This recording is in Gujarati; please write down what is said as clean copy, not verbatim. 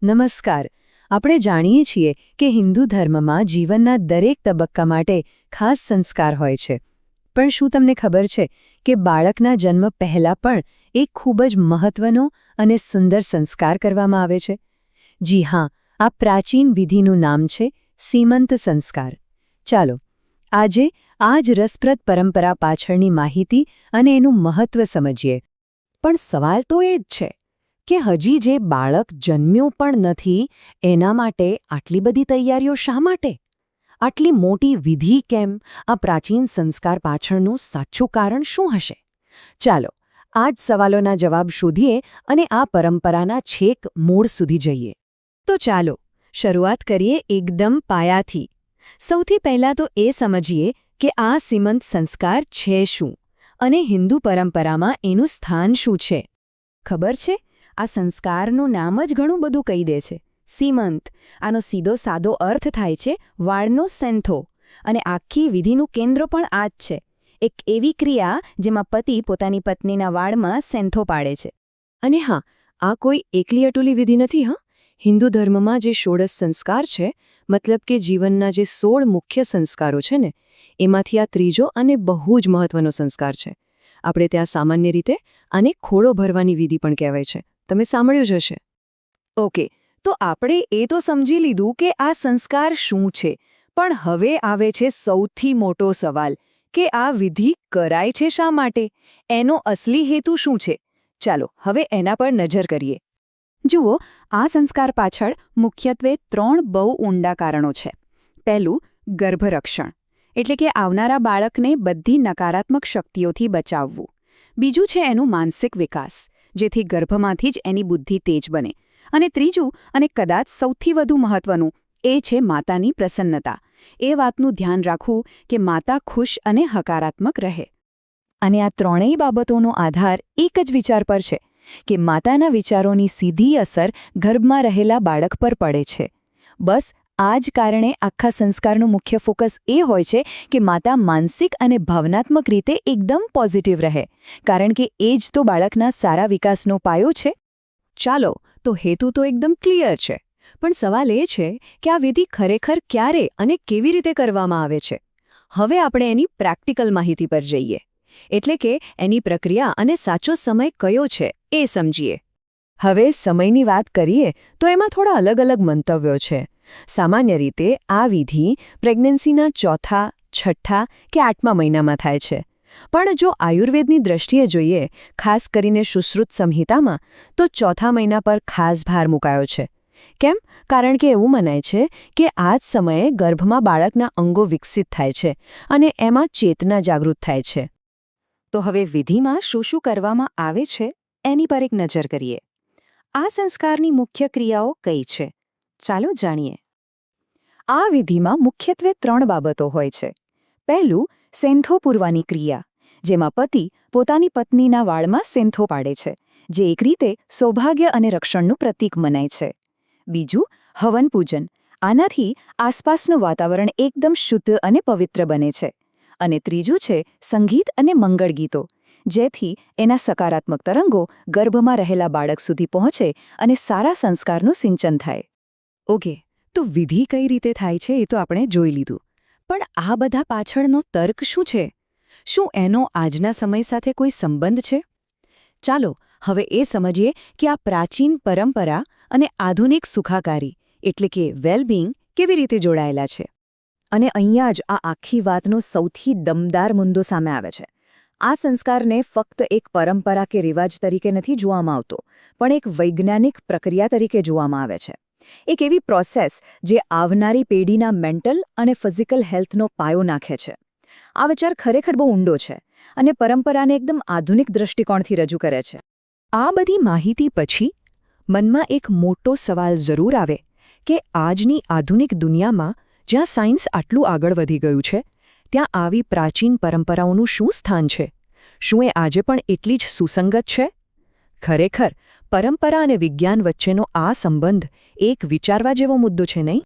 નમસ્કાર. આપણે જાણીએ છીએ કે હિન્દુ ધર્મમાં જીવનના દરેક તબક્કા માટે ખાસ સંસ્કાર હોય છે. પણ શું તમને ખબર છે કે બાળકના જન્મ પહેલાં પણ એક ખૂબ જ મહત્વનો અને સુંદર સંસ્કાર કરવામાં આવે છે? જી હા, આ પ્રાચીન વિધિનું નામ છે સીમંત સંસ્કાર. ચાલો, આજે આ જ રસપ્રદ પરંપરા પાછળની માહિતી અને એનું મહત્વ સમજીએ. પણ સવાલ તો એ જ છે કે હજી જે બાળક જન્મ્યું પણ નથી એના માટે આટલી બધી તૈયારીઓ શા માટે? આટલી મોટી વિધિ કેમ? આ પ્રાચીન સંસ્કાર પાછળનું સાચું કારણ શું હશે? ચાલો, આ જ સવાલોના જવાબ શોધીએ અને આ પરંપરાના છેક મૂળ સુધી જઈએ. તો ચાલો, શરૂઆત કરીએ એકદમ પાયાથી. સૌથી પહેલાં તો એ સમજીએ કે આ સીમંત સંસ્કાર છે શું અને હિન્દુ પરંપરામાં એનું સ્થાન શું છે. ખબર છે, આ સંસ્કારનું નામ જ ઘણું બધું કહી દે છે. સીમંત, આનો સીધો સાદો અર્થ થાય છે વાળનો સેંથો, અને આખી વિધિનું કેન્દ્ર પણ આ જ છે. એક એવી ક્રિયા જેમાં પતિ પોતાની પત્નીના વાળમાં સેંથો પાડે છે. અને હા, આ કોઈ એકલી અટુલી વિધિ નથી. હિન્દુ ધર્મમાં જે ષોડશ સંસ્કાર છે, મતલબ કે જીવનના જે 16 મુખ્ય સંસ્કારો છે ને, એમાંથી આ ત્રીજો અને બહુ જ મહત્વનો સંસ્કાર છે. આપણે ત્યાં સામાન્ય રીતે આને ખોળો ભરવાની વિધિ પણ કહેવાય છે. તમે સાંભળ્યું જ હશે. ઓકે, તો આપણે એ તો સમજી લીધું કે આ સંસ્કાર શું છે, પણ હવે આવે છે સૌથી મોટો સવાલ કે આ વિધિ કરાય છે શા માટે? એનો અસલી હેતુ શું છે? ચાલો હવે એના પર નજર કરીએ. જુઓ, આ સંસ્કાર પાછળ મુખ્યત્વે 3 બહુ ઊંડા કારણો છે. પહેલું, ગર્ભરક્ષણ, એટલે કે આવનારા બાળકને બધી નકારાત્મક શક્તિઓથી બચાવવું. બીજું છે એનું માનસિક વિકાસ, જેથી ગર્ભમાંથી જ એની બુદ્ધિ તેજ બને. અને ત્રીજું, અને કદાચ સૌથી વધુ મહત્વનું, એ છે માતાની પ્રસન્નતા. એ વાતનું ધ્યાન રાખવું કે માતા ખુશ અને હકારાત્મક રહે. અને આ ત્રણેય બાબતોનો આધાર એક જ વિચાર પર છે કે માતાના વિચારોની સીધી અસર ગર્ભમાં રહેલા બાળક પર પડે છે. બસ આ જ કારણે આખા સંસ્કારનું મુખ્ય ફોકસ એ હોય છે કે માતા માનસિક અને ભાવનાત્મક રીતે એકદમ પોઝિટિવ રહે, કારણ કે એ જ તો બાળકના સારા વિકાસનો પાયો છે. ચાલો, તો હેતુ તો એકદમ ક્લિયર છે. પણ સવાલ એ છે કે આ વિધિ ખરેખર ક્યારે અને કેવી રીતે કરવામાં આવે છે? હવે આપણે એની પ્રેક્ટિકલ માહિતી પર જઈએ. એટલે કે એની પ્રક્રિયા અને સાચો સમય કયો છે એ સમજીએ. હવે સમયની વાત કરીએ તો એમાં થોડા અલગ મંતવ્યો છે. સામાન્ય રીતે આ વિધિ પ્રેગ્નન્સીના 4થા, 6થા કે 8મા મહિનામાં થાય છે. પણ જો આયુર્વેદની દ્રષ્ટિએ જોઈએ, ખાસ કરીને સુશ્રુત સંહિતામાં, તો 4થા મહિના પર ખાસ ભાર મુકાયો છે. કેમ? કારણ કે એવું મનાય છે કે આ જ સમયે ગર્ભમાં બાળકના અંગો વિકસિત થાય છે અને એમાં ચેતના જાગૃત થાય છે. તો હવે વિધિમાં શું શું કરવામાં આવે છે એની પર એક નજર કરીએ. આ સંસ્કારની મુખ્ય ક્રિયાઓ કઈ છે? ચાલો જાણીએ. આ વિધિમાં મુખ્યત્વે 3 બાબતો હોય છે. પહેલું, સેંથો પૂરવાની ક્રિયા, જેમાં પતિ પોતાની પત્નીના વાળમાં સેંથો પાડે છે, જે એક રીતે સૌભાગ્ય અને રક્ષણનું પ્રતીક મનાય છે. બીજું, હવન પૂજન. આનાથી આસપાસનું વાતાવરણ એકદમ શુદ્ધ અને પવિત્ર બને છે. અને ત્રીજું છે સંગીત અને મંગળ ગીતો, જેથી એના સકારાત્મક તરંગો ગર્ભમાં રહેલા બાળક સુધી પહોંચે અને સારા સંસ્કારનું સિંચન થાય. ઓકે, તો વિધિ કઈ રીતે થાય છે એ તો આપણે જોઈ લીધું. પણ આ બધા પાછળનો તર્ક શું છે? શું એનો આજના સમય સાથે કોઈ સંબંધ છે? ચાલો હવે એ સમજીએ કે આ પ્રાચીન પરંપરા અને આધુનિક સુખાકારી એટલે કે વેલબિંગ કેવી રીતે જોડાયેલા છે. અને અહીંયા જ આ આખી વાતનો સૌથી દમદાર મુદ્દો સામે આવે છે. આ સંસ્કારને ફક્ત એક પરંપરા કે રિવાજ તરીકે નથી જોવામાં આવતો, પણ એક વૈજ્ઞાનિક પ્રક્રિયા તરીકે જોવામાં આવે છે. એક એવી પ્રોસેસ જે આવનારી પેઢીના મેન્ટલ અને ફિઝિકલ હેલ્થનો પાયો નાખે છે. આ વિચાર ખરેખર બહુ ઊંડો છે અને પરંપરાને એકદમ આધુનિક દૃષ્ટિકોણથી રજૂ કરે છે. આ બધી માહિતી પછી મનમાં એક મોટો સવાલ જરૂર આવે કે આજની આધુનિક દુનિયામાં, જ્યાં સાયન્સ આટલું આગળ વધી ગયું છે, ત્યાં આવી પ્રાચીન પરંપરાઓનું શું સ્થાન છે? શું એ આજે પણ એટલી જ સુસંગત છે? ખરેખર પરંપરા અને વિજ્ઞાન વચ્ચેનો આ સંબંધ એક વિચારવા જેવો મુદ્દો છે, નહીં?